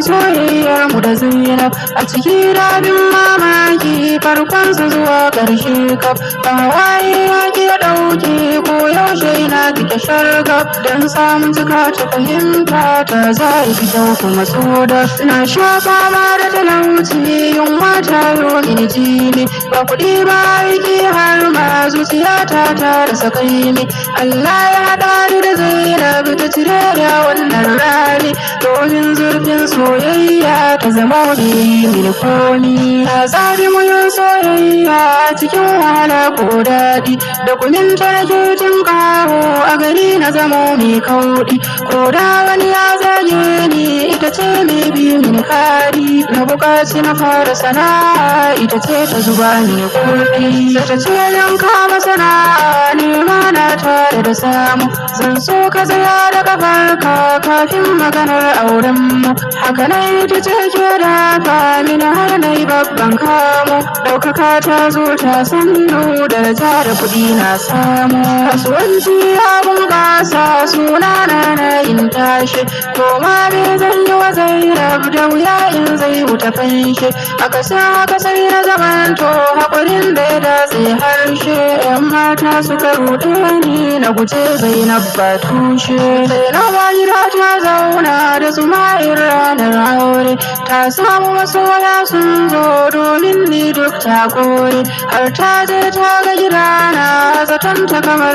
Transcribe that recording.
Soyayyarmu da Zainab a cikin rabin mamaki farkon su zuwa ƙarshe kaf ba waye ya ɗauke ko yaushe ina take shargab don samun cika ta fahimta ta za a fi kyau kuma tsoda na sha fama da talauci yunwa ta yo mini jini ba kuɗi ba aiki har ma zuciyata ta rasa kai ne Allah ya haɗa ni da Zainab ta cire da wannan rami domin zurfin soyayya ta zama mini komi a tsari muyin soyayya cikin wahala ko daɗi da kumin tarjojin kawo a gari na zamo mai kauɗi ko da wani ya zage ni ita ce mai biyu mini kari na buƙaci na fara sana'a ita ce ta zuba mini kuɗi ta ce yan kama sana'a nema na tare da samu zan so ka tsaya da kafarka kafin maganar auren mu haka na ita ce ke da famina har na yi babban kamo ɗaukaka ta zo ta sannu da da kuɗi na samu kasuwanci ya bunƙasa suna na yin tashi to ma me zan yi wa Zainab da wuya in zai wuta fanshe aka sa haka sai na zamanto haƙurin da ya datse harshe yan mata suka ruɗe ni na guje Zainab ba tushe Zainab gida ta zauna da Sumayir ranar aure ta samu masoya sun zo domin ni duk ta kore har ta je ta ga gidana zaton ta kamar